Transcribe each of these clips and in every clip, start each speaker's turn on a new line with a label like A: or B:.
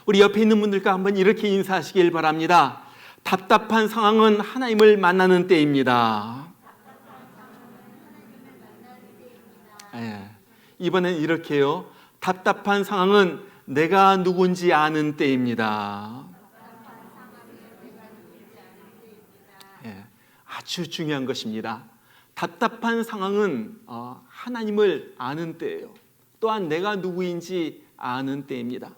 A: 우리 옆에 있는 분들과 한번 이렇게 인사하시길 바랍니다. 답답한 상황은 하나님을 만나는 때입니다. 이번엔 이렇게요. 답답한 상황은 내가 누군지 아는 때입니다. 아주 중요한 것입니다. 답답한 상황은 하나님을 아는 때예요. 또한 내가 누구인지 아는 때입니다.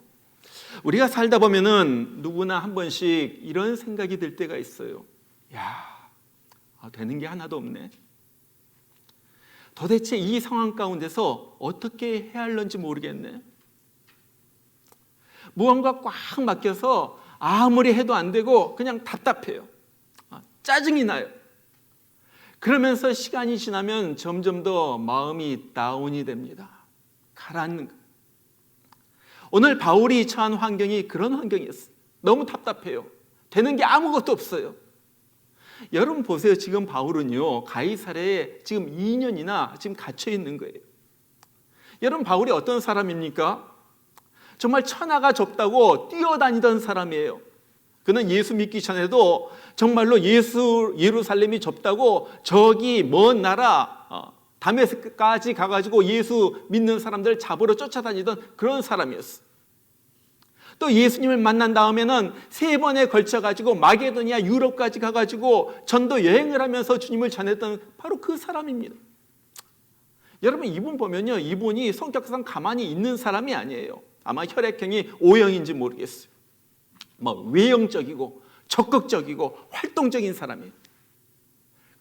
A: 우리가 살다 보면은 누구나 한 번씩 이런 생각이 들 때가 있어요. 되는 게 하나도 없네. 도대체 이 상황 가운데서 어떻게 해야 할런지 모르겠네. 무언가 꽉 막혀서 아무리 해도 안 되고 그냥 답답해요. 짜증이 나요. 그러면서 시간이 지나면 점점 더 마음이 다운이 됩니다. 가라앉는 거예요. 오늘 바울이 처한 환경이 그런 환경이었어요. 너무 답답해요. 되는 게 아무것도 없어요. 여러분 보세요. 지금 바울은요, 가이사랴에 지금 2년이나 지금 갇혀 있는 거예요. 여러분 바울이 어떤 사람입니까? 정말 천하가 좁다고 뛰어다니던 사람이에요. 그는 예수 믿기 전에도 정말로 예루살렘이 좁다고 저기 먼 나라 다메섹까지 가가지고 예수 믿는 사람들 잡으러 쫓아다니던 그런 사람이었어. 또 예수님을 만난 다음에는 3번에 걸쳐가지고 마게도니아 유럽까지 가가지고 전도 여행을 하면서 주님을 전했던 바로 그 사람입니다. 여러분 이분 보면요, 이분이 성격상 가만히 있는 사람이 아니에요. 아마 혈액형이 O형인지 모르겠어요. 외형적이고 적극적이고 활동적인 사람이에요.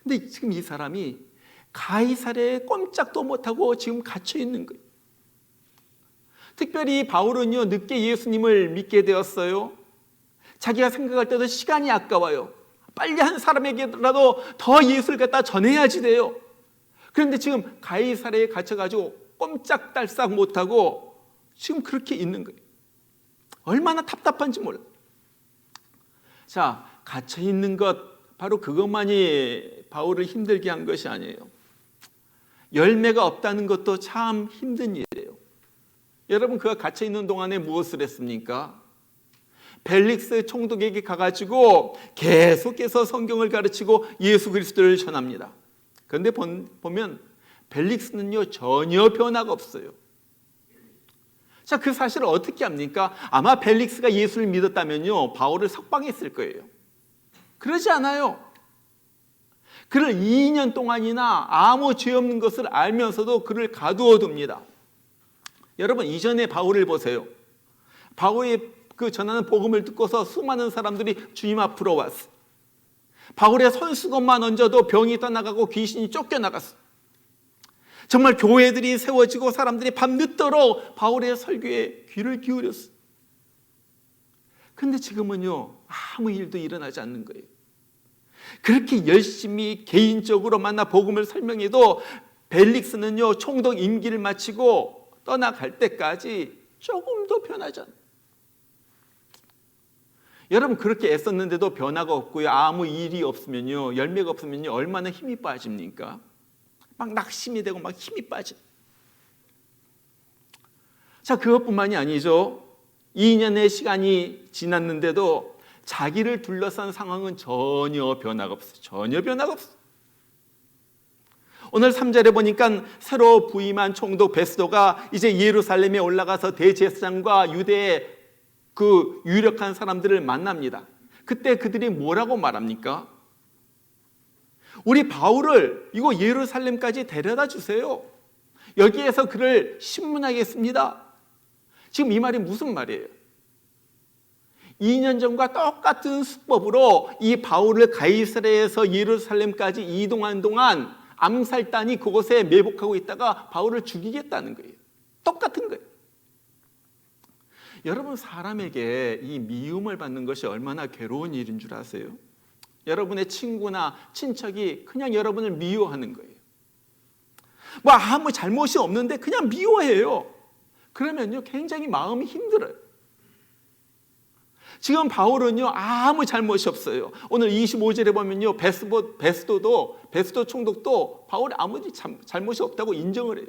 A: 근데 지금 이 사람이 가이사랴에 꼼짝도 못하고 지금 갇혀 있는 거예요. 특별히 바울은요, 늦게 예수님을 믿게 되었어요. 자기가 생각할 때도 시간이 아까워요. 빨리 한 사람에게라도 더 예수를 갖다 전해야지 돼요. 그런데 지금 가이사랴에 갇혀가지고 꼼짝달싹 못하고 지금 그렇게 있는 거예요. 얼마나 답답한지 몰라요. 자, 갇혀 있는 것, 바로 그것만이 바울을 힘들게 한 것이 아니에요. 열매가 없다는 것도 참 힘든 일이에요. 여러분 그가 갇혀 있는 동안에 무엇을 했습니까? 벨릭스 총독에게 가가지고 계속해서 성경을 가르치고 예수 그리스도를 전합니다. 그런데 보면 벨릭스는요 전혀 변화가 없어요. 자, 그 사실을 어떻게 합니까? 아마 벨릭스가 예수를 믿었다면요 바울을 석방했을 거예요. 그러지 않아요. 그를 2년 동안이나 아무 죄 없는 것을 알면서도 그를 가두어 둡니다. 여러분 이전에 바울을 보세요. 바울의 그 전하는 복음을 듣고서 수많은 사람들이 주님 앞으로 왔어요. 바울의 손수건만 얹어도 병이 떠나가고 귀신이 쫓겨나갔어요. 정말 교회들이 세워지고 사람들이 밤늦도록 바울의 설교에 귀를 기울였어요. 그런데 지금은요 아무 일도 일어나지 않는 거예요. 그렇게 열심히 개인적으로 만나 복음을 설명해도 벨릭스는요 총독 임기를 마치고 떠나갈 때까지 조금도 변하지 않아요. 여러분 그렇게 애썼는데도 변화가 없고요 아무 일이 없으면요 열매가 없으면요 얼마나 힘이 빠집니까? 막 낙심이 되고 막 힘이 빠져. 자, 그것뿐만이 아니죠. 2년의 시간이 지났는데도 자기를 둘러싼 상황은 전혀 변화가 없어요. 전혀 변화가 없어요. 오늘 3절에 보니까 새로 부임한 총독 베스도가 이제 예루살렘에 올라가서 대제사장과 유대의 그 유력한 사람들을 만납니다. 그때 그들이 뭐라고 말합니까? 우리 바울을 이거 예루살렘까지 데려다 주세요. 여기에서 그를 신문하겠습니다. 지금 이 말이 무슨 말이에요? 2년 전과 똑같은 수법으로 이 바울을 가이사랴에서 예루살렘까지 이동한 동안 암살단이 그곳에 매복하고 있다가 바울을 죽이겠다는 거예요. 똑같은 거예요. 여러분 사람에게 이 미움을 받는 것이 얼마나 괴로운 일인 줄 아세요? 여러분의 친구나 친척이 그냥 여러분을 미워하는 거예요. 뭐 아무 잘못이 없는데 그냥 미워해요. 그러면요 굉장히 마음이 힘들어요. 지금 바울은요 아무 잘못이 없어요. 오늘 25절에 보면요 베스도 총독도 바울이 아무 잘못이 없다고 인정을 해요.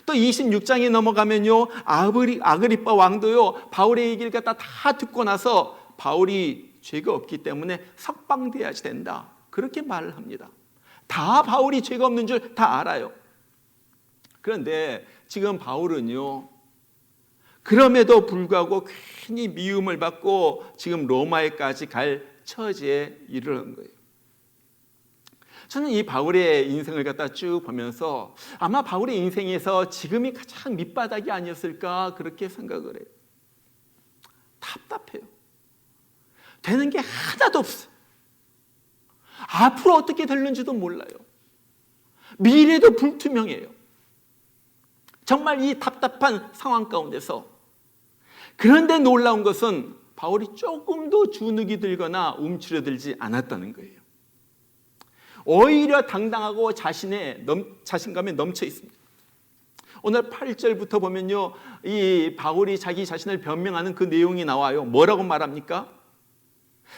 A: 또 26장에 넘어가면요, 아그리빠 왕도요, 바울의 얘기를 갖다 다 듣고 나서 바울이 죄가 없기 때문에 석방돼야지 된다, 그렇게 말을 합니다. 다 바울이 죄가 없는 줄 다 알아요. 그런데 지금 바울은요, 그럼에도 불구하고 괜히 미움을 받고 지금 로마에까지 갈 처지에 이르는 거예요. 저는 이 바울의 인생을 갖다 쭉 보면서 아마 바울의 인생에서 지금이 가장 밑바닥이 아니었을까, 그렇게 생각을 해요. 답답해요. 되는 게 하나도 없어요. 앞으로 어떻게 될는지도 몰라요. 미래도 불투명해요. 정말 이 답답한 상황 가운데서, 그런데 놀라운 것은 바울이 조금도 주눅이 들거나 움츠러들지 않았다는 거예요. 오히려 당당하고 자신감에 넘쳐 있습니다. 오늘 8절부터 보면요, 이 바울이 자기 자신을 변명하는 그 내용이 나와요. 뭐라고 말합니까?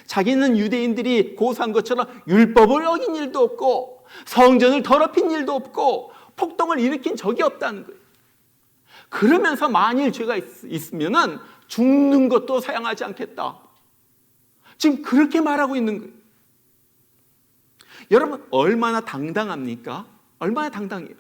A: 자기는 유대인들이 고소한 것처럼 율법을 어긴 일도 없고 성전을 더럽힌 일도 없고 폭동을 일으킨 적이 없다는 거예요. 그러면서 만일 죄가 있으면 죽는 것도 사양하지 않겠다, 지금 그렇게 말하고 있는 거예요. 여러분, 얼마나 당당합니까? 얼마나 당당해요.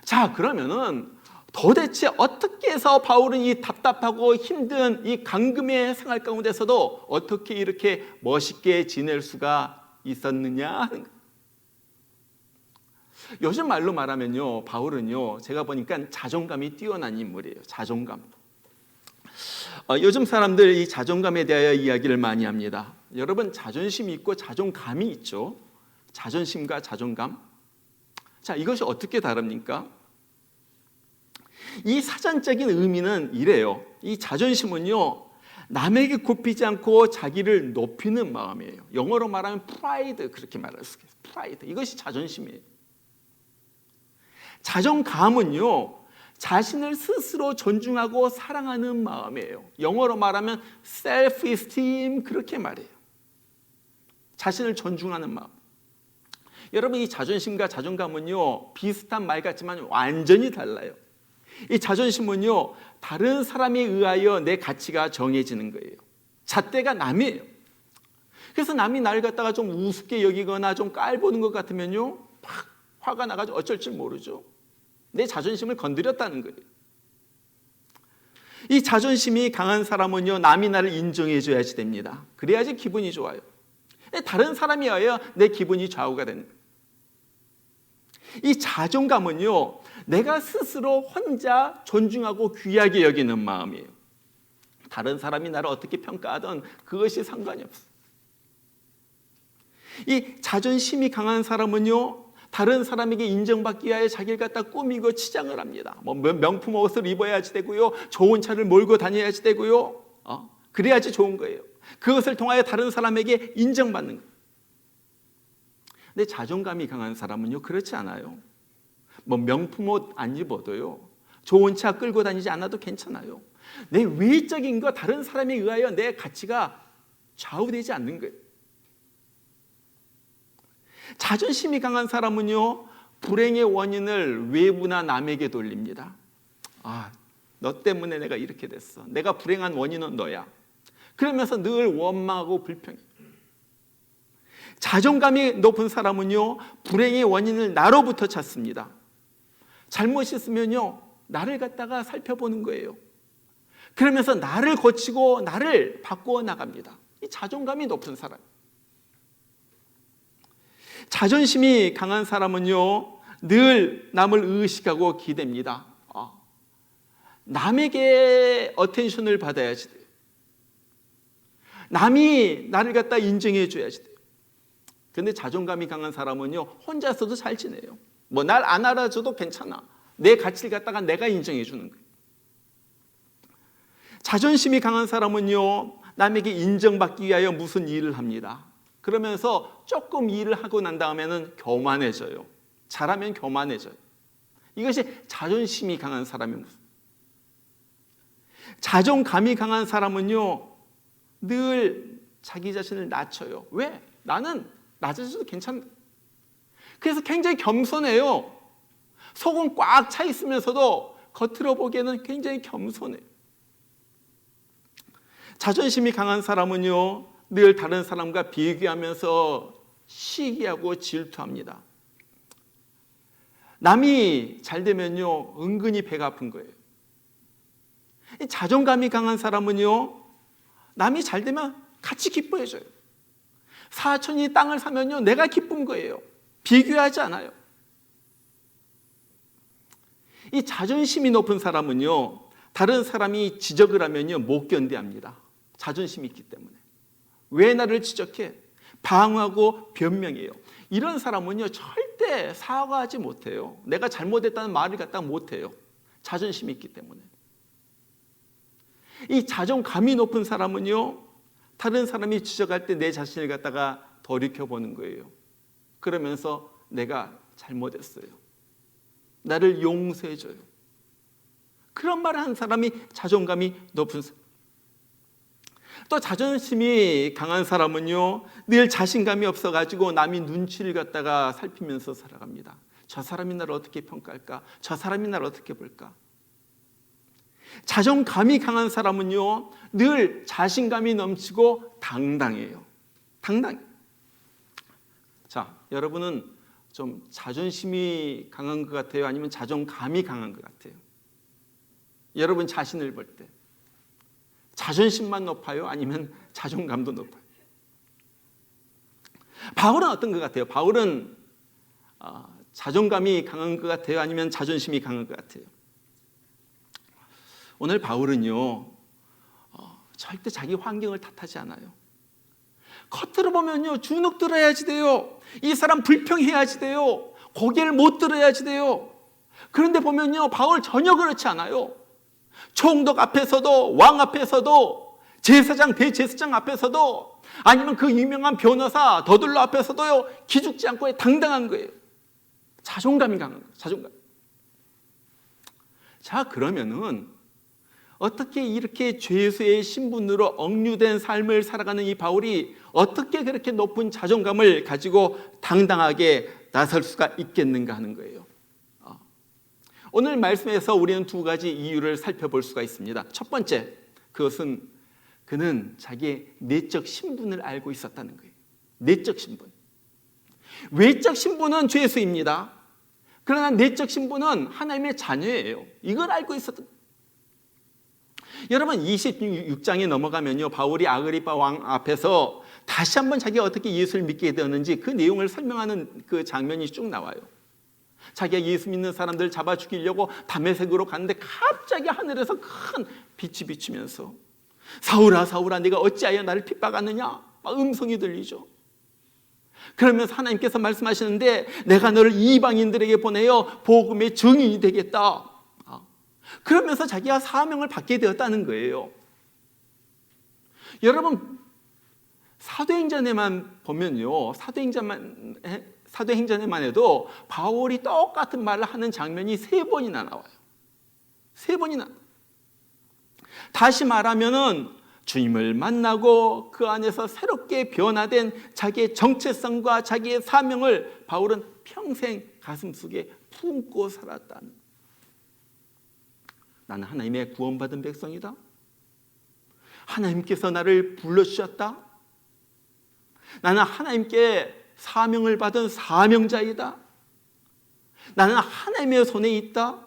A: 자, 그러면은 도대체 어떻게 해서 바울은 이 답답하고 힘든 이 강금의 생활 가운데서도 어떻게 이렇게 멋있게 지낼 수가 있었느냐 하는 거예요. 요즘 말로 말하면요, 바울은요, 제가 보니까 자존감이 뛰어난 인물이에요. 자존감. 요즘 사람들 이 자존감에 대하여 이야기를 많이 합니다. 여러분, 자존심이 있고 자존감이 있죠. 자존심과 자존감. 자, 이것이 어떻게 다릅니까? 이 사전적인 의미는 이래요. 이 자존심은요, 남에게 굽히지 않고 자기를 높이는 마음이에요. 영어로 말하면 프라이드, 그렇게 말할 수 있어요. 프라이드. 이것이 자존심이에요. 자존감은요, 자신을 스스로 존중하고 사랑하는 마음이에요. 영어로 말하면 self-esteem, 그렇게 말해요. 자신을 존중하는 마음. 여러분, 이 자존심과 자존감은요, 비슷한 말 같지만 완전히 달라요. 이 자존심은요, 다른 사람에 의하여 내 가치가 정해지는 거예요. 잣대가 남이에요. 그래서 남이 나를 갖다가 좀 우습게 여기거나 좀 깔보는 것 같으면요, 막 화가 나가지고 어쩔 줄 모르죠. 내 자존심을 건드렸다는 거예요. 이 자존심이 강한 사람은요, 남이 나를 인정해 줘야지 됩니다. 그래야지 기분이 좋아요. 다른 사람에 의하여 내 기분이 좌우가 되는 거예요. 이 자존감은요, 내가 스스로 혼자 존중하고 귀하게 여기는 마음이에요. 다른 사람이 나를 어떻게 평가하든 그것이 상관이 없어요. 이 자존심이 강한 사람은요, 다른 사람에게 인정받기 위하여 자기를 갖다 꾸미고 치장을 합니다. 뭐 명품 옷을 입어야지 되고요, 좋은 차를 몰고 다녀야지 되고요, 그래야지 좋은 거예요. 그것을 통하여 다른 사람에게 인정받는 거예요. 근데 자존감이 강한 사람은요, 그렇지 않아요. 뭐 명품 옷 안 입어도요, 좋은 차 끌고 다니지 않아도 괜찮아요. 내 외적인 거 다른 사람에 의하여 내 가치가 좌우되지 않는 거예요. 자존심이 강한 사람은요, 불행의 원인을 외부나 남에게 돌립니다. 아, 너 때문에 내가 이렇게 됐어. 내가 불행한 원인은 너야. 그러면서 늘 원망하고 불평해. 자존감이 높은 사람은요, 불행의 원인을 나로부터 찾습니다. 잘못이 있으면요, 나를 갖다가 살펴보는 거예요. 그러면서 나를 고치고 나를 바꾸어 나갑니다. 이 자존감이 높은 사람. 자존심이 강한 사람은요, 늘 남을 의식하고 기댑니다. 남에게 어텐션을 받아야지 돼요. 남이 나를 갖다 인정해 줘야지 돼요. 그런데 자존감이 강한 사람은요, 혼자서도 잘 지내요. 뭐 날 안 알아줘도 괜찮아. 내 가치를 갖다가 내가 인정해 주는 거예요. 자존심이 강한 사람은요, 남에게 인정받기 위하여 무슨 일을 합니다. 그러면서 조금 일을 하고 난 다음에는 교만해져요. 잘하면 교만해져요. 이것이 자존심이 강한 사람의 모습. 자존감이 강한 사람은요, 늘 자기 자신을 낮춰요. 왜? 나는 낮아져도 괜찮다. 그래서 굉장히 겸손해요. 속은 꽉 차 있으면서도 겉으로 보기에는 굉장히 겸손해요. 자존심이 강한 사람은요, 늘 다른 사람과 비교하면서 시기하고 질투합니다. 남이 잘 되면요, 은근히 배가 아픈 거예요. 자존감이 강한 사람은요, 남이 잘 되면 같이 기뻐해줘요. 사촌이 땅을 사면요, 내가 기쁜 거예요. 비교하지 않아요. 이 자존심이 높은 사람은요, 다른 사람이 지적을 하면요, 못 견뎌합니다. 자존심이 있기 때문에. 왜 나를 지적해? 방어하고 변명해요. 이런 사람은요, 절대 사과하지 못해요. 내가 잘못했다는 말을 갖다 못해요. 자존심이 있기 때문에. 이 자존감이 높은 사람은요, 다른 사람이 지적할 때 내 자신을 갖다가 돌이켜보는 거예요. 그러면서 내가 잘못했어요. 나를 용서해줘요. 그런 말을 하는 사람이 자존감이 높은 사람. 또 자존심이 강한 사람은요, 늘 자신감이 없어가지고 남이 눈치를 갖다가 살피면서 살아갑니다. 저 사람이 나를 어떻게 평가할까? 저 사람이 나를 어떻게 볼까? 자존감이 강한 사람은요, 늘 자신감이 넘치고 당당해요. 당당해요. 자, 여러분은 좀 자존심이 강한 것 같아요? 아니면 자존감이 강한 것 같아요? 여러분 자신을 볼 때 자존심만 높아요? 아니면 자존감도 높아요? 바울은 어떤 것 같아요? 바울은 자존감이 강한 것 같아요? 아니면 자존심이 강한 것 같아요? 오늘 바울은요, 절대 자기 환경을 탓하지 않아요. 겉으로 보면요, 주눅 들어야지 돼요. 이 사람 불평해야지 돼요. 고개를 못 들어야지 돼요. 그런데 보면요, 바울 전혀 그렇지 않아요. 총독 앞에서도, 왕 앞에서도, 제사장, 대제사장 앞에서도, 아니면 그 유명한 변호사 더둘러 앞에서도요, 기죽지 않고 당당한 거예요. 자존감이 강한 거예요. 자존감. 자, 그러면은 어떻게 이렇게 죄수의 신분으로 억류된 삶을 살아가는 이 바울이 어떻게 그렇게 높은 자존감을 가지고 당당하게 나설 수가 있겠는가 하는 거예요. 오늘 말씀에서 우리는 두 가지 이유를 살펴볼 수가 있습니다. 첫 번째, 그것은 그는 자기의 내적 신분을 알고 있었다는 거예요. 내적 신분. 외적 신분은 죄수입니다. 그러나 내적 신분은 하나님의 자녀예요. 이걸 알고 있었던. 여러분 26장에 넘어가면요, 바울이 아그리파 왕 앞에서 다시 한번 자기가 어떻게 예수를 믿게 되었는지 그 내용을 설명하는 그 장면이 쭉 나와요. 자기가 예수 믿는 사람들 잡아 죽이려고 다메섹으로 갔는데 갑자기 하늘에서 큰 빛이 비치면서 사울아 사울아 네가 어찌하여 나를 핍박하느냐 막 음성이 들리죠. 그러면서 하나님께서 말씀하시는데 내가 너를 이방인들에게 보내어 복음의 증인이 되겠다. 그러면서 자기가 사명을 받게 되었다는 거예요. 여러분 사도행전에만 보면요, 사도행전에만 해도 바울이 똑같은 말을 하는 장면이 3번이나 나와요. 3번이나. 다시 말하면은 주님을 만나고 그 안에서 새롭게 변화된 자기의 정체성과 자기의 사명을 바울은 평생 가슴속에 품고 살았다는. 나는 하나님의 구원받은 백성이다. 하나님께서 나를 불러주셨다. 나는 하나님께 사명을 받은 사명자이다. 나는 하나님의 손에 있다.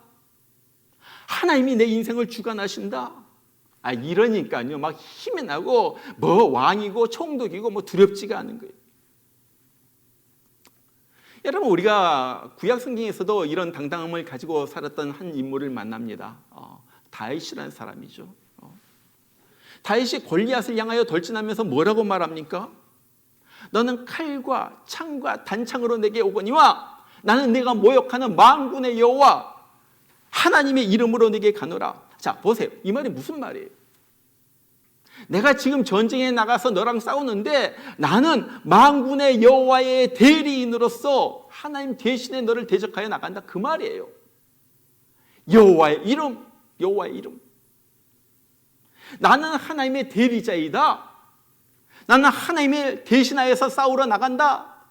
A: 하나님이 내 인생을 주관하신다. 이러니까요, 막 힘이 나고 뭐 왕이고 총독이고 뭐 두렵지가 않은 거예요. 여러분 우리가 구약 성경에서도 이런 당당함을 가지고 살았던 한 인물을 만납니다. 다윗이라는 사람이죠. 다윗이 골리앗을 향하여 돌진하면서 뭐라고 말합니까? 너는 칼과 창과 단창으로 내게 오거니와 나는 내가 모욕하는 만군의 여호와 하나님의 이름으로 내게 가노라. 자 보세요, 이 말이 무슨 말이에요? 내가 지금 전쟁에 나가서 너랑 싸우는데 나는 만군의 여호와의 대리인으로서 하나님 대신에 너를 대적하여 나간다, 그 말이에요. 여호와의 이름, 여호와의 이름. 나는 하나님의 대리자이다. 나는 하나님의 대신하여서 싸우러 나간다.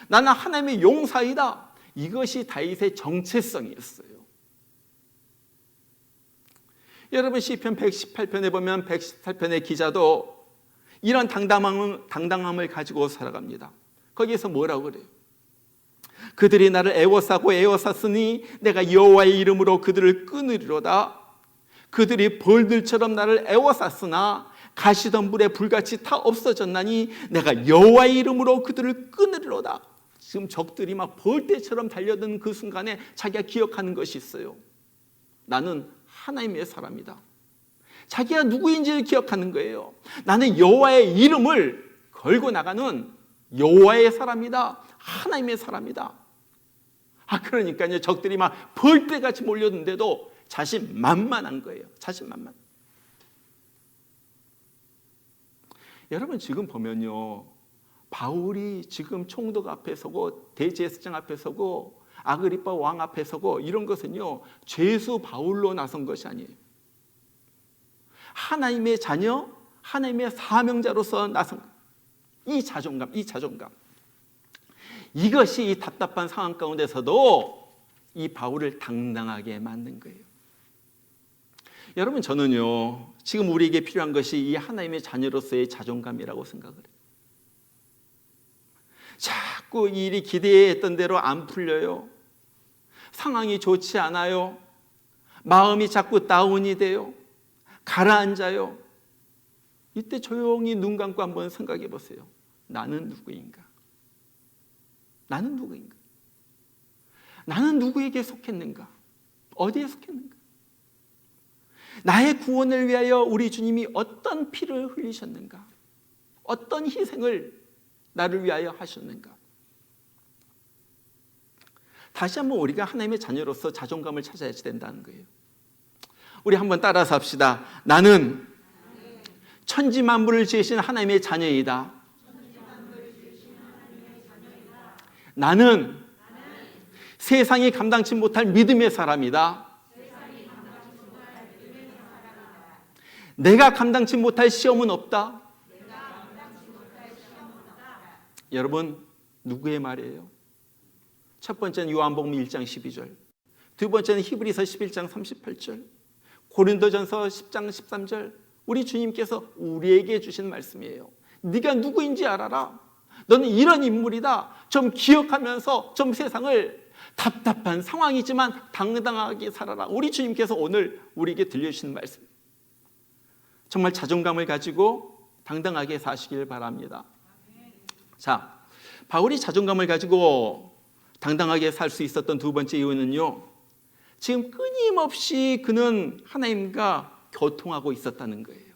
A: 나는 하나님의 용사이다. 이것이 다윗의 정체성이었어요. 여러분 시편 118편에 보면 118편의 기자도 이런 당당함을 가지고 살아갑니다. 거기에서 뭐라고 그래요? 그들이 나를 애워싸고 애워쌌으니 내가 여호와의 이름으로 그들을 끊으리로다. 그들이 벌들처럼 나를 애워쌌으나 가시던 물에 불같이 타 없어졌나니 내가 여호와의 이름으로 그들을 끊으리로다. 지금 적들이 막 벌떼처럼 달려드는 그 순간에 자기가 기억하는 것이 있어요. 나는 하나님의 사람이다. 자기가 누구인지를 기억하는 거예요. 나는 여호와의 이름을 걸고 나가는 여호와의 사람이다. 하나님의 사람이다. 그러니까요, 적들이 막 벌떼같이 몰려드는데도 자신만만한 거예요. 자신만만. 여러분 지금 보면요, 바울이 지금 총독 앞에 서고 대제사장 앞에 서고 아그리빠 왕 앞에 서고 이런 것은요, 죄수 바울로 나선 것이 아니에요. 하나님의 자녀, 하나님의 사명자로서 나선 이 자존감, 이것이 이 답답한 상황 가운데서도 이 바울을 당당하게 만든 거예요. 여러분 저는요, 지금 우리에게 필요한 것이 이 하나님의 자녀로서의 자존감이라고 생각을 해요. 자꾸 일이 기대했던 대로 안 풀려요. 상황이 좋지 않아요. 마음이 자꾸 다운이 돼요. 가라앉아요. 이때 조용히 눈 감고 한번 생각해 보세요. 나는 누구인가? 나는 누구인가? 나는 누구에게 속했는가? 어디에 속했는가? 나의 구원을 위하여 우리 주님이 어떤 피를 흘리셨는가? 어떤 희생을 나를 위하여 하셨는가? 다시 한번 우리가 하나님의 자녀로서 자존감을 찾아야 된다는 거예요. 우리 한번 따라서 합시다. 나는 천지 만물을 지으신 하나님의 자녀이다. 나는 세상이 감당치 못할 믿음의 사람이다. 내가 감당치 못할 시험은 없다. 여러분 누구의 말이에요? 첫 번째는 요한복음 1장 12절, 두 번째는 히브리서 11장 38절, 고린도전서 10장 13절. 우리 주님께서 우리에게 주신 말씀이에요. 네가 누구인지 알아라. 너는 이런 인물이다. 좀 기억하면서 좀 세상을 답답한 상황이지만 당당하게 살아라. 우리 주님께서 오늘 우리에게 들려주신 말씀. 정말 자존감을 가지고 당당하게 사시길 바랍니다. 자, 바울이 자존감을 가지고 당당하게 살 수 있었던 두 번째 이유는요, 지금 끊임없이 그는 하나님과 교통하고 있었다는 거예요.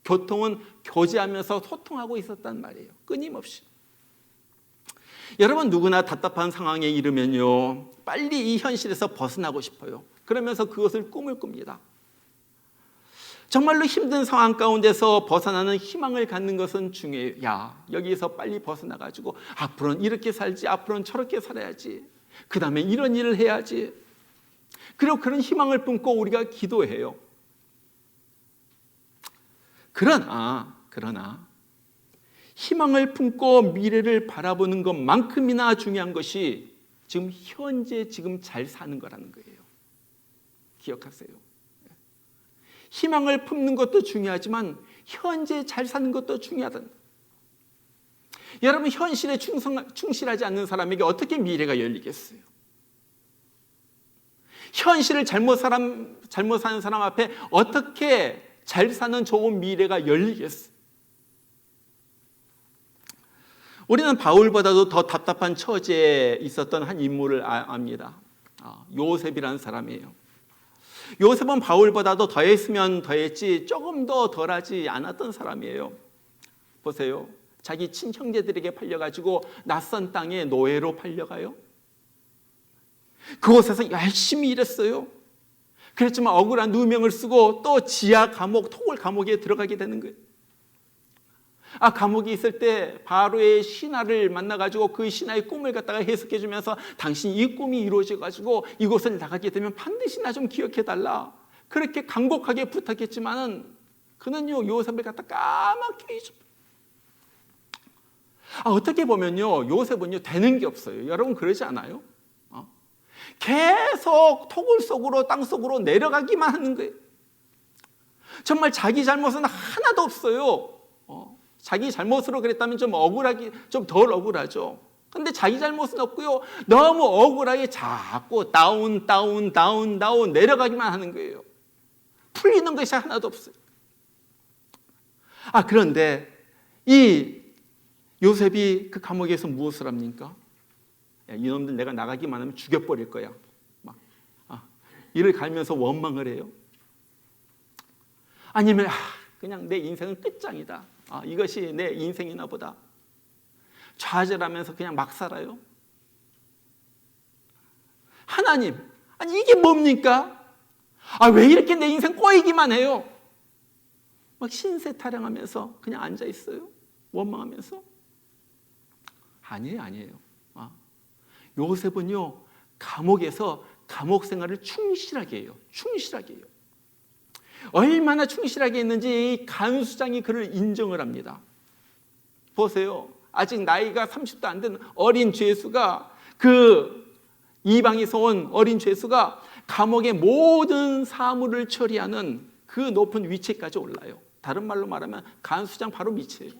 A: 교통은 교제하면서 소통하고 있었단 말이에요. 끊임없이. 여러분 누구나 답답한 상황에 이르면요, 빨리 이 현실에서 벗어나고 싶어요. 그러면서 그것을 꿈을 꿉니다. 정말로 힘든 상황 가운데서 벗어나는 희망을 갖는 것은 중요해요. 야, 여기서 빨리 벗어나가지고 앞으로는 이렇게 살지, 앞으로는 저렇게 살아야지, 그 다음에 이런 일을 해야지. 그리고 그런 희망을 품고 우리가 기도해요. 그러나 희망을 품고 미래를 바라보는 것만큼이나 중요한 것이 지금 현재 지금 잘 사는 거라는 거예요. 기억하세요. 희망을 품는 것도 중요하지만 현재 잘 사는 것도 중요하다. 여러분 현실에 충실하지 않는 사람에게 어떻게 미래가 열리겠어요? 현실을 잘못 사는 사람 앞에 어떻게 잘 사는 좋은 미래가 열리겠어요? 우리는 바울보다도 더 답답한 처지에 있었던 한 인물을 압니다. 요셉이라는 사람이에요. 요셉은 바울보다도 더했으면 더했지 조금 더 덜하지 않았던 사람이에요. 보세요. 자기 친형제들에게 팔려가지고 낯선 땅에 노예로 팔려가요. 그곳에서 열심히 일했어요. 그렇지만 억울한 누명을 쓰고 또 지하 감옥, 토굴 감옥에 들어가게 되는 거예요. 감옥에 있을 때 바로의 신하를 만나가지고 그 신하의 꿈을 갖다가 해석해주면서 당신 이 꿈이 이루어져가지고 이곳을 나가게 되면 반드시 나 좀 기억해달라. 그렇게 간곡하게 부탁했지만은 그는요 요셉을 갖다 까맣게 잊어버려요. 어떻게 보면요, 요셉은요 되는 게 없어요. 여러분 그러지 않아요? 계속 토굴 속으로, 땅 속으로 내려가기만 하는 거예요. 정말 자기 잘못은 하나도 없어요. 자기 잘못으로 그랬다면 좀 덜 억울하죠. 근데 자기 잘못은 없고요, 너무 억울하게 자꾸 다운 내려가기만 하는 거예요. 풀리는 것이 하나도 없어요. 그런데 이 요셉이 그 감옥에서 무엇을 합니까? 이놈들 내가 나가기만 하면 죽여버릴 거야. 이를 갈면서 원망을 해요. 아니면 그냥 내 인생은 끝장이다. 이것이 내 인생이나 보다. 좌절하면서 그냥 막 살아요. 하나님, 이게 뭡니까? 왜 이렇게 내 인생 꼬이기만 해요? 막 신세 타령하면서 그냥 앉아 있어요. 원망하면서. 아니에요. 요셉은요, 감옥에서 감옥 생활을 충실하게 해요. 얼마나 충실하게 했는지 이 간수장이 그를 인정을 합니다. 보세요. 아직 나이가 30도 안 된 어린 죄수가, 그 이방에서 온 어린 죄수가 감옥의 모든 사물을 처리하는 그 높은 위치까지 올라요. 다른 말로 말하면 간수장 바로 밑이에요.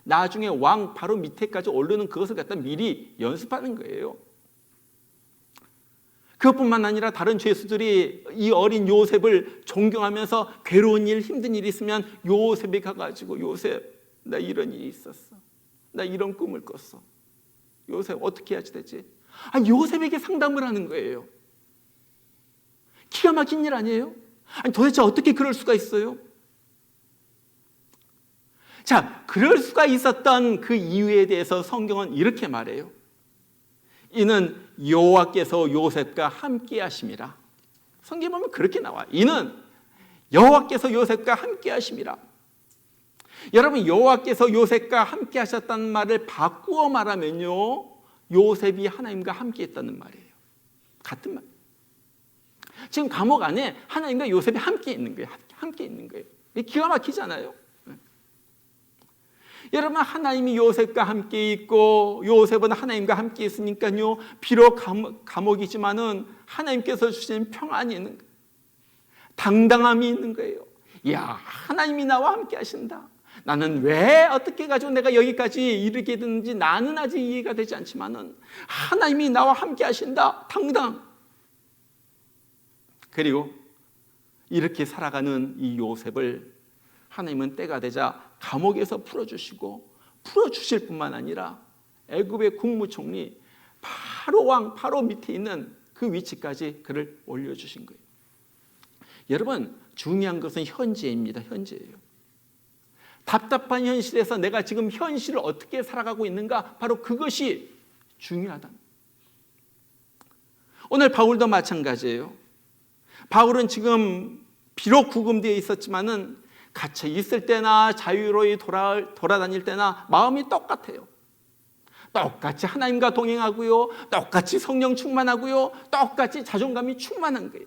A: 나중에 왕 바로 밑에까지 오르는 그것을 갖다 미리 연습하는 거예요. 그것뿐만 아니라 다른 죄수들이 이 어린 요셉을 존경하면서 괴로운 일, 힘든 일이 있으면 요셉이 가가지고, 요셉, 나 이런 일이 있었어. 나 이런 꿈을 꿨어. 요셉 어떻게 해야지 되지? 요셉에게 상담을 하는 거예요. 기가 막힌 일 아니에요? 도대체 어떻게 그럴 수가 있어요? 자, 그럴 수가 있었던 그 이유에 대해서 성경은 이렇게 말해요. 이는 여호와께서 요셉과 함께 하심이라. 성경에 보면 그렇게 나와요. 이는 여호와께서 요셉과 함께 하심이라. 여러분, 여호와께서 요셉과 함께 하셨다는 말을 바꾸어 말하면요, 요셉이 하나님과 함께 했다는 말이에요. 같은 말. 지금 감옥 안에 하나님과 요셉이 함께 있는 거예요. 함께 있는 거예요. 기가 막히잖아요. 여러분, 하나님이 요셉과 함께 있고 요셉은 하나님과 함께 있으니까요, 비록 감옥이지만은 하나님께서 주신 평안이 있는 거예요. 당당함이 있는 거예요. 하나님이 나와 함께 하신다. 나는 왜 어떻게 가지고 내가 여기까지 이르게 됐는지 나는 아직 이해가 되지 않지만은 하나님이 나와 함께 하신다. 당당. 그리고 이렇게 살아가는 이 요셉을 하나님은 때가 되자 감옥에서 풀어주시고, 풀어주실 뿐만 아니라 애굽의 국무총리, 바로 왕 바로 밑에 있는 그 위치까지 그를 올려주신 거예요. 여러분, 중요한 것은 현재입니다. 현재예요. 답답한 현실에서 내가 지금 현실을 어떻게 살아가고 있는가, 바로 그것이 중요하다. 오늘 바울도 마찬가지예요. 바울은 지금 비록 구금되어 있었지만은 갇혀 있을 때나 자유로이 돌아다닐 때나 마음이 똑같아요. 똑같이 하나님과 동행하고요, 똑같이 성령 충만하고요, 똑같이 자존감이 충만한 거예요.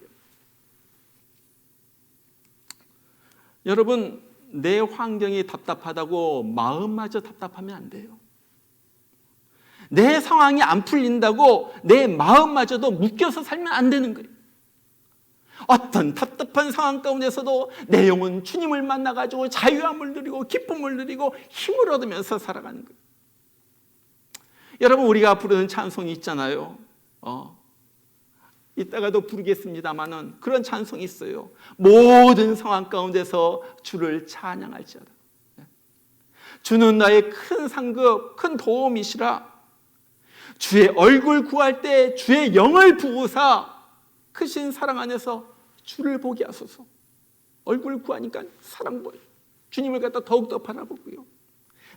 A: 여러분, 내 환경이 답답하다고 마음마저 답답하면 안 돼요. 내 상황이 안 풀린다고 내 마음마저도 묶여서 살면 안 되는 거예요. 어떤 답답한 상황 가운데서도 내 영혼 주님을 만나가지고 자유함을 누리고 기쁨을 누리고 힘을 얻으면서 살아가는 거예요. 여러분, 우리가 부르는 찬송이 있잖아요. 이따가도 부르겠습니다마는 그런 찬송이 있어요. 모든 상황 가운데서 주를 찬양할지어다. 주는 나의 큰 상급, 큰 도움이시라. 주의 얼굴 구할 때 주의 영을 부으사 크신 사랑 안에서 주를 보게 하소서. 얼굴 구하니까 사랑 보여. 주님을 갖다 더욱더 바라보고요.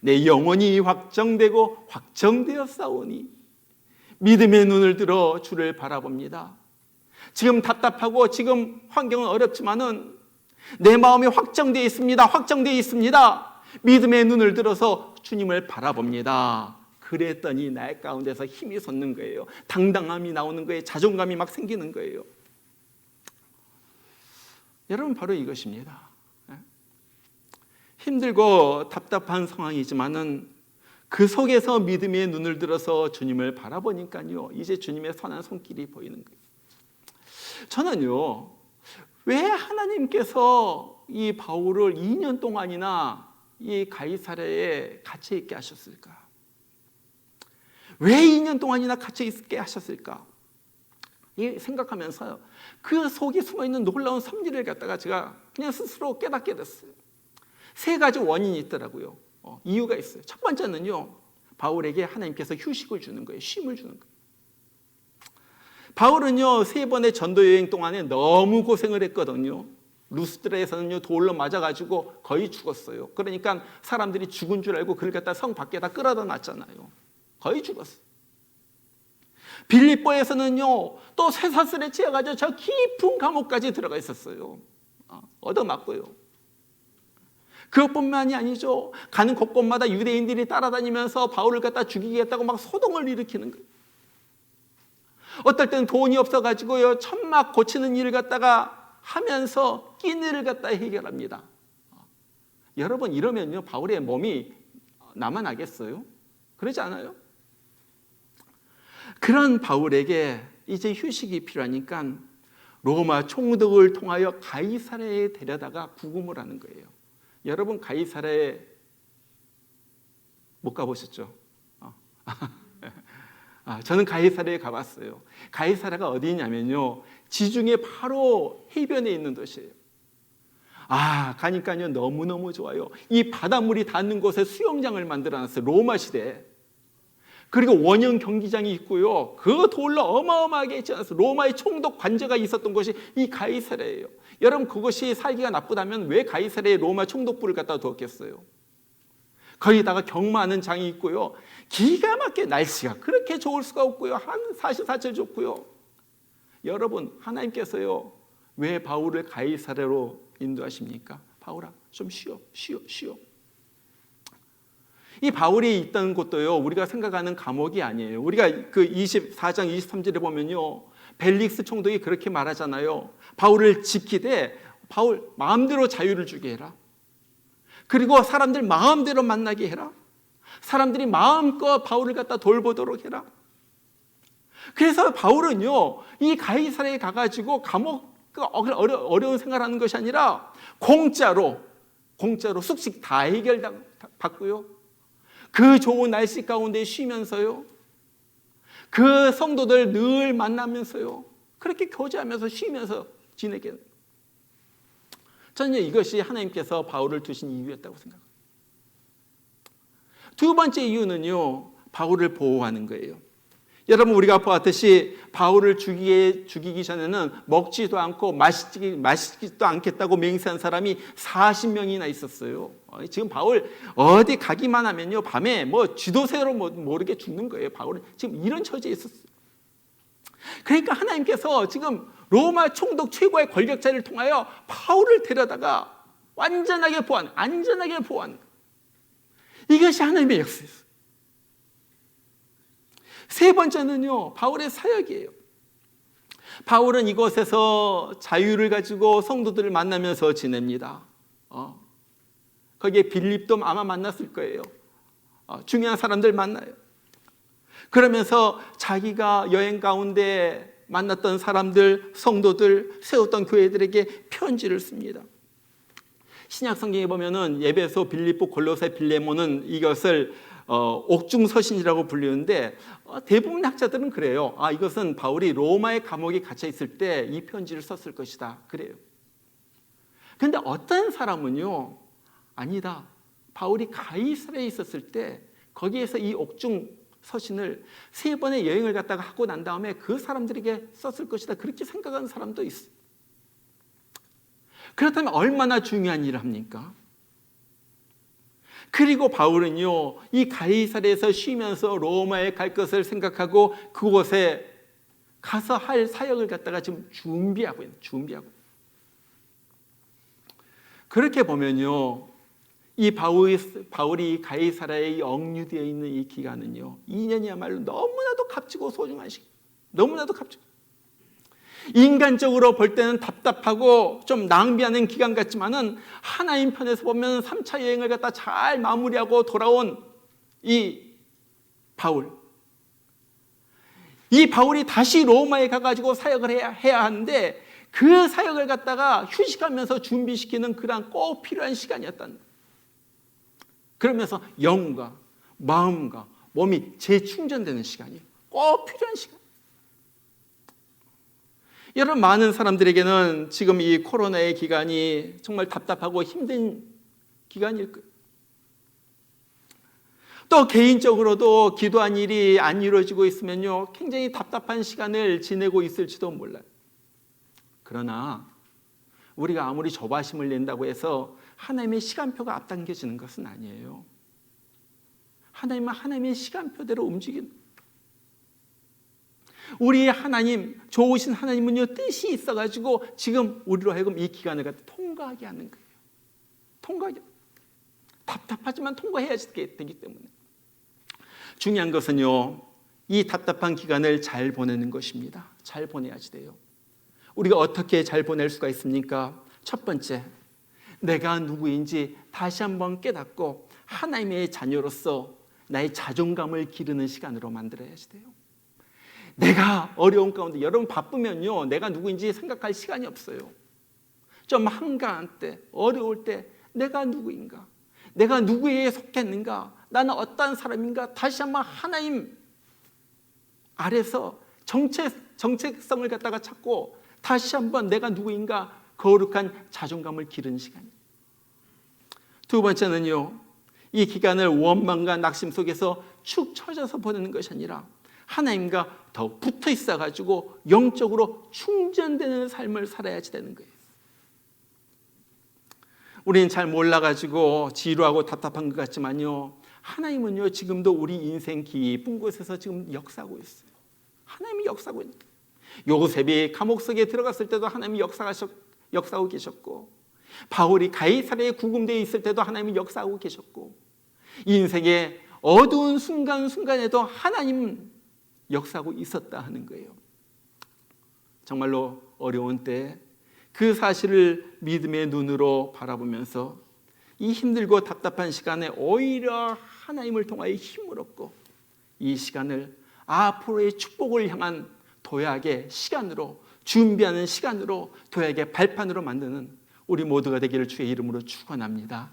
A: 내 영혼이 확정되고 확정되어 싸우니 믿음의 눈을 들어 주를 바라봅니다. 지금 답답하고 지금 환경은 어렵지만은 내 마음이 확정되어 있습니다. 확정되어 있습니다. 믿음의 눈을 들어서 주님을 바라봅니다. 그랬더니 나의 가운데서 힘이 솟는 거예요. 당당함이 나오는 거예요. 자존감이 막 생기는 거예요. 여러분, 바로 이것입니다. 힘들고 답답한 상황이지만은 그 속에서 믿음의 눈을 들어서 주님을 바라보니까요, 이제 주님의 선한 손길이 보이는 거예요. 저는요, 왜 하나님께서 이 바울을 2년 동안이나 이 가이사랴에 갇혀 있게 하셨을까? 왜 2년 동안이나 갇혀 있게 하셨을까? 이 생각하면서 그 속에 숨어있는 놀라운 섭리를 갖다가 제가 그냥 스스로 깨닫게 됐어요. 3가지 원인이 있더라고요. 이유가 있어요. 첫 번째는요, 바울에게 하나님께서 휴식을 주는 거예요. 쉼을 주는 거예요. 바울은요, 3번의 전도 여행 동안에 너무 고생을 했거든요. 루스드라에서는요, 돌로 맞아가지고 거의 죽었어요. 그러니까 사람들이 죽은 줄 알고 그를 갖다 성 밖에다 끌어다 놨잖아요. 거의 죽었어요. 빌립보에서는요, 또 쇠사슬에 채워가지고 저 깊은 감옥까지 들어가 있었어요. 얻어맞고요. 그것뿐만이 아니죠. 가는 곳곳마다 유대인들이 따라다니면서 바울을 갖다 죽이겠다고 막 소동을 일으키는 거예요. 어떨 때는 돈이 없어가지고요, 천막 고치는 일을 갖다가 하면서 끼니를 갖다 해결합니다. 여러분, 이러면요, 바울의 몸이 남아나겠어요? 그러지 않아요? 그런 바울에게 이제 휴식이 필요하니까 로마 총독을 통하여 가이사랴에 데려다가 구금을 하는 거예요. 여러분, 가이사랴에 못 가보셨죠? 저는 가이사랴에 가봤어요. 가이사랴가 어디냐면요, 지중해 바로 해변에 있는 도시예요. 가니까요, 너무너무 좋아요. 이 바닷물이 닿는 곳에 수영장을 만들어놨어요. 로마 시대에. 그리고 원형 경기장이 있고요. 그 돌로 어마어마하게 있지 않았어요. 로마의 총독 관저가 있었던 곳이 이 가이사랴예요. 여러분, 그것이 살기가 나쁘다면 왜 가이사랴에 로마 총독부를 갖다 두었겠어요? 거기다가 경마하는 장이 있고요. 기가 막히게 날씨가 그렇게 좋을 수가 없고요. 한 44절 좋고요. 여러분, 하나님께서요, 왜 바울을 가이사랴로 인도하십니까? 바울아, 좀 쉬어. 이 바울이 있던 곳도요, 우리가 생각하는 감옥이 아니에요. 우리가 그 24장 23절에 보면요, 벨릭스 총독이 그렇게 말하잖아요. 바울을 지키되 바울 마음대로 자유를 주게 해라. 그리고 사람들 마음대로 만나게 해라. 사람들이 마음껏 바울을 갖다 돌보도록 해라. 그래서 바울은요, 이 가이사랴에 가가지고 감옥 어려운 생활하는 것이 아니라 공짜로 숙식 다 해결받고요. 그 좋은 날씨 가운데 쉬면서요, 그 성도들 늘 만나면서요, 그렇게 교제하면서 쉬면서 지내게 됩니다. 저는 이것이 하나님께서 바울을 두신 이유였다고 생각합니다. 두 번째 이유는요, 바울을 보호하는 거예요. 여러분, 우리가 보았듯이 바울을 죽이기 전에는 먹지도 않고 마시지도 않겠다고 맹세한 사람이 40명이나 있었어요. 지금 바울 어디 가기만 하면요, 밤에 쥐도새로 모르게 죽는 거예요. 바울은 지금 이런 처지에 있었어요. 그러니까 하나님께서 지금 로마 총독 최고의 권력자를 통하여 바울을 데려다가 안전하게 보호하는 거예요. 이것이 하나님의 역사였어요. 세 번째는요, 바울의 사역이에요. 바울은 이곳에서 자유를 가지고 성도들을 만나면서 지냅니다. 거기에 빌립도 아마 만났을 거예요. 중요한 사람들 만나요. 그러면서 자기가 여행 가운데 만났던 사람들, 성도들, 세웠던 교회들에게 편지를 씁니다. 신약 성경에 보면은 에베소, 빌립보, 골로새, 빌레몬은 이것을 옥중서신이라고 불리는데 대부분 학자들은 그래요. 이것은 바울이 로마의 감옥에 갇혀 있을 때 이 편지를 썼을 것이다, 그래요. 그런데 어떤 사람은요, 아니다, 바울이 가이사랴에 있었을 때 거기에서 이 옥중서신을 3번의 여행을 갔다가 하고 난 다음에 그 사람들에게 썼을 것이다, 그렇게 생각하는 사람도 있어요. 그렇다면 얼마나 중요한 일을 합니까? 그리고 바울은요, 이 가이사랴에서 쉬면서 로마에 갈 것을 생각하고 그곳에 가서 할 사역을 갖다가 지금 준비하고 있는. 그렇게 보면요, 이 바울이 가이사랴에 억류되어 있는 이 기간은요, 2년이야말로 너무나도 값지고 소중한 시간, 너무나도 값지고. 인간적으로 볼 때는 답답하고 좀 낭비하는 기간 같지만은 하나님 편에서 보면 3차 여행을 갖다 잘 마무리하고 돌아온 이 바울. 이 바울이 다시 로마에 가가지고 사역을 해야 하는데 그 사역을 갖다가 휴식하면서 준비시키는 그런 꼭 필요한 시간이었다는 거예요. 그러면서 영과 마음과 몸이 재충전되는 시간이에요. 꼭 필요한 시간. 여러분, 많은 사람들에게는 지금 이 코로나의 기간이 정말 답답하고 힘든 기간일 거예요. 또 개인적으로도 기도한 일이 안 이루어지고 있으면요, 굉장히 답답한 시간을 지내고 있을지도 몰라요. 그러나 우리가 아무리 조바심을 낸다고 해서 하나님의 시간표가 앞당겨지는 것은 아니에요. 하나님은 하나님의 시간표대로 움직이는, 우리 하나님, 좋으신 하나님은요, 뜻이 있어가지고 지금 우리로 하여금 이 기간을 갖다 통과하게 하는 거예요. 통과하게. 답답하지만 통과해야 되기 때문에. 중요한 것은요, 이 답답한 기간을 잘 보내는 것입니다. 잘 보내야지 돼요. 우리가 어떻게 잘 보낼 수가 있습니까? 첫 번째, 내가 누구인지 다시 한번 깨닫고 하나님의 자녀로서 나의 자존감을 기르는 시간으로 만들어야지 돼요. 내가 어려운 가운데, 여러분 바쁘면요, 내가 누구인지 생각할 시간이 없어요. 좀 한가한 때, 어려울 때 내가 누구인가? 내가 누구에 속했는가? 나는 어떤 사람인가? 다시 한번 하나님 아래서 정체성을 갖다가 찾고 다시 한번 내가 누구인가? 거룩한 자존감을 기르는 시간이에요. 두 번째는요, 이 기간을 원망과 낙심 속에서 축 처져서 보내는 것이 아니라 하나님과 더 붙어 있어가지고 영적으로 충전되는 삶을 살아야지 되는 거예요. 우리는 잘 몰라가지고 지루하고 답답한 것 같지만요, 하나님은요 지금도 우리 인생 깊은 곳에서 지금 역사하고 있어요. 하나님이 역사하고 있는 거예요. 요셉이 감옥 속에 들어갔을 때도 하나님이 역사하고 계셨고, 바울이 가이사랴에 구금되어 있을 때도 하나님이 역사하고 계셨고, 인생의 어두운 순간순간에도 하나님 역사하고 있었다 하는 거예요. 정말로 어려운 때 그 사실을 믿음의 눈으로 바라보면서 이 힘들고 답답한 시간에 오히려 하나님을 통하여 힘을 얻고 이 시간을 앞으로의 축복을 향한 도약의 시간으로, 준비하는 시간으로, 도약의 발판으로 만드는 우리 모두가 되기를 주의 이름으로 축원합니다.